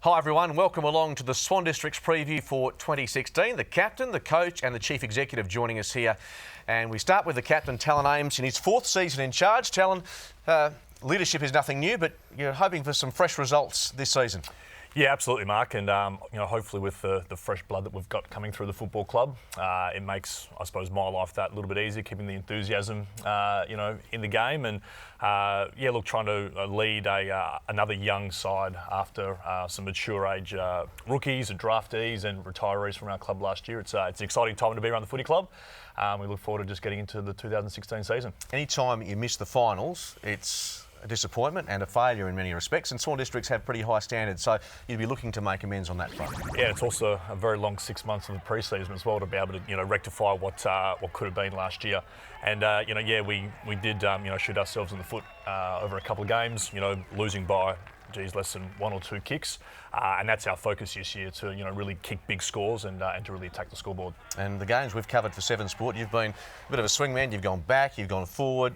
Hi everyone, welcome along to the Swan District's preview for 2016. The captain, the coach and the chief executive joining us here. And we start with the captain, Talon Ames, in his fourth season in charge. Talon, leadership is nothing new, but you're hoping for some fresh results this season. Yeah, absolutely, Mark. And, hopefully with the fresh blood that we've got coming through the football club, it makes, I suppose, my life that little bit easier, keeping the enthusiasm, in the game. And, trying to lead another young side after some mature age rookies and draftees and retirees from our club last year. It's an exciting time to be around the footy club. We look forward to just getting into the 2016 season. Anytime you miss the finals, it's a disappointment and a failure in many respects, and Swan Districts have pretty high standards, so you'd be looking to make amends on that front. Yeah, it's also a very long 6 months of the pre-season as well to be able to rectify what could have been last year. And we did shoot ourselves in the foot over a couple of games, losing by less than one or two kicks, and that's our focus this year, to really kick big scores and to really attack the scoreboard. And the games we've covered for Seven Sport, you've been a bit of a swingman. You've gone back, you've gone forward.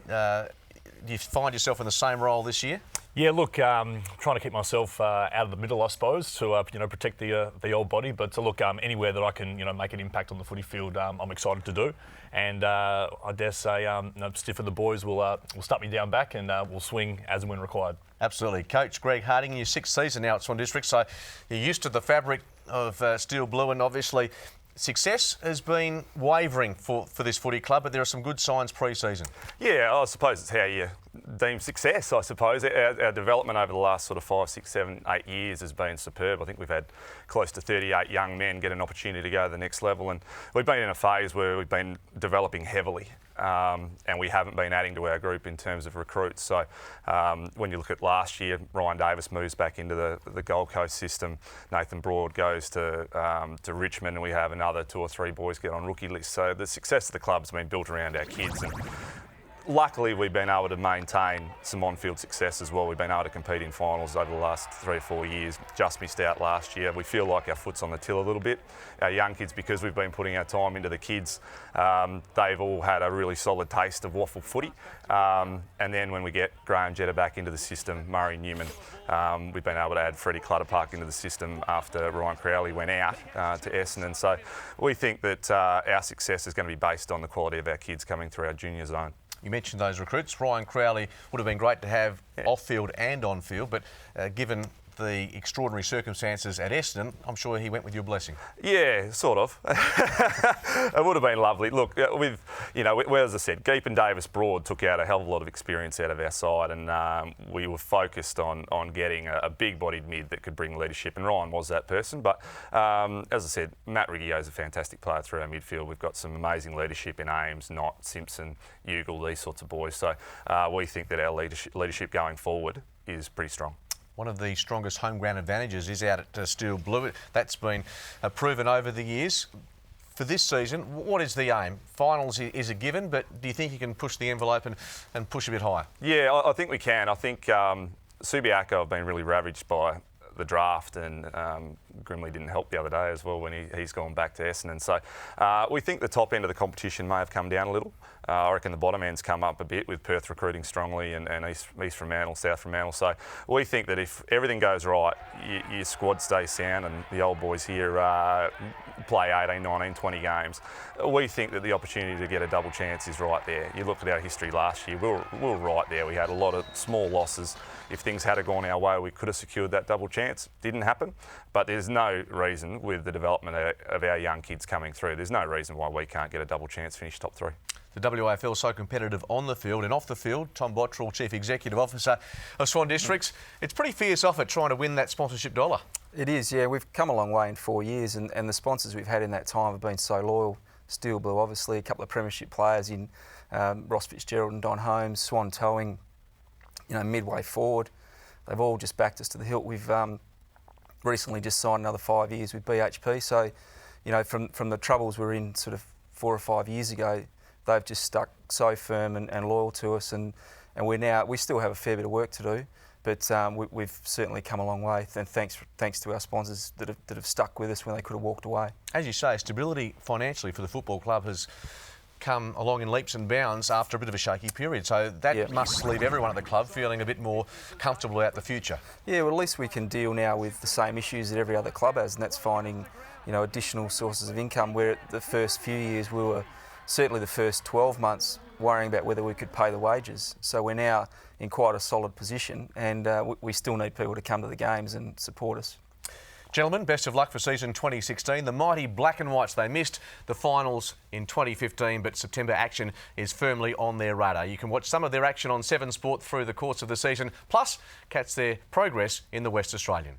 Do you find yourself in the same role this year? Yeah, look, trying to keep myself out of the middle, I suppose, to protect the old body. But to look anywhere that I can make an impact on the footy field, I'm excited to do. And I dare say, Stiff and the boys will start me down back, and we'll swing as and when required. Absolutely. Coach Greg Harding, in your sixth season now at Swan District, so you're used to the fabric of steel blue, and obviously success has been wavering for this footy club, but there are some good signs pre-season. Yeah, I suppose it's how you deem success, I suppose. Our development over the last sort of 5, 6, 7, 8 years has been superb. I think we've had close to 38 young men get an opportunity to go to the next level, and we've been in a phase where we've been developing heavily. And we haven't been adding to our group in terms of recruits. So when you look at last year, Ryan Davis moves back into the Gold Coast system. Nathan Broad goes to Richmond, and we have another 2 or 3 boys get on rookie lists. So the success of the club's been built around our kids. And luckily, we've been able to maintain some on-field success as well. We've been able to compete in finals over the last 3 or 4 years. Just missed out last year. We feel like our foot's on the till a little bit. Our young kids, because we've been putting our time into the kids, they've all had a really solid taste of WAFL footy. And then when we get Graham Jetta back into the system, Murray Newman, we've been able to add Freddie Clutterpark into the system after Ryan Crowley went out to Essendon. So we think that our success is going to be based on the quality of our kids coming through our junior zone. You mentioned those recruits. Ryan Crowley would have been great to have off-field and on-field, but given the extraordinary circumstances at Essendon, I'm sure he went with your blessing. Yeah, sort of. It would have been lovely. Look, as I said, Geep and Davis Broad took out a hell of a lot of experience out of our side, and we were focused on getting a big-bodied mid that could bring leadership, and Ryan was that person. But as I said, Matt Riggio is a fantastic player through our midfield. We've got some amazing leadership in Ames, Knott, Simpson, Ugle, these sorts of boys. So we think that our leadership going forward is pretty strong. One of the strongest home ground advantages is out at Steel Blue. That's been proven over the years. For this season, what is the aim? Finals is a given, but do you think you can push the envelope and push a bit higher? Yeah, I think we can. I think Subiaco have been really ravaged by the draft, and Grimley didn't help the other day as well when he's gone back to Essendon. So we think the top end of the competition may have come down a little. I reckon the bottom end's come up a bit with Perth recruiting strongly and East Fremantle, South Fremantle. So we think that if everything goes right, your squad stays sound and the old boys here play 18, 19, 20 games, we think that the opportunity to get a double chance is right there. You looked at our history last year, we were right there. We had a lot of small losses. If things had gone our way, we could have secured that double chance. Didn't happen. But there's no reason, with the development of our young kids coming through, there's no reason why we can't get a double chance, finish top 3. The WAFL is so competitive on the field and off the field. Tom Bottrell, Chief Executive Officer of Swan Districts. It's pretty fierce effort trying to win that sponsorship dollar. It is, yeah. We've come a long way in 4 years, and the sponsors we've had in that time have been so loyal. Steel Blue, obviously, a couple of premiership players in Ross Fitzgerald and Don Holmes, Swan Towing, Midway Forward. They've all just backed us to the hilt. We've recently just signed another 5 years with BHP. So, from the troubles we were in sort of 4 or 5 years ago, they've just stuck so firm and loyal to us, and we still have a fair bit of work to do, but we've certainly come a long way, and thanks to our sponsors that have stuck with us when they could have walked away. As you say, stability financially for the football club has come along in leaps and bounds after a bit of a shaky period. So that must leave everyone at the club feeling a bit more comfortable about the future. Yeah, well, at least we can deal now with the same issues that every other club has, and that's finding, additional sources of income. Where the first few years we were, certainly the first 12 months, worrying about whether we could pay the wages. So we're now in quite a solid position, and we still need people to come to the games and support us. Gentlemen, best of luck for season 2016. The mighty Black and Whites, they missed the finals in 2015, but September action is firmly on their radar. You can watch some of their action on 7 Sport through the course of the season, plus catch their progress in the West Australian.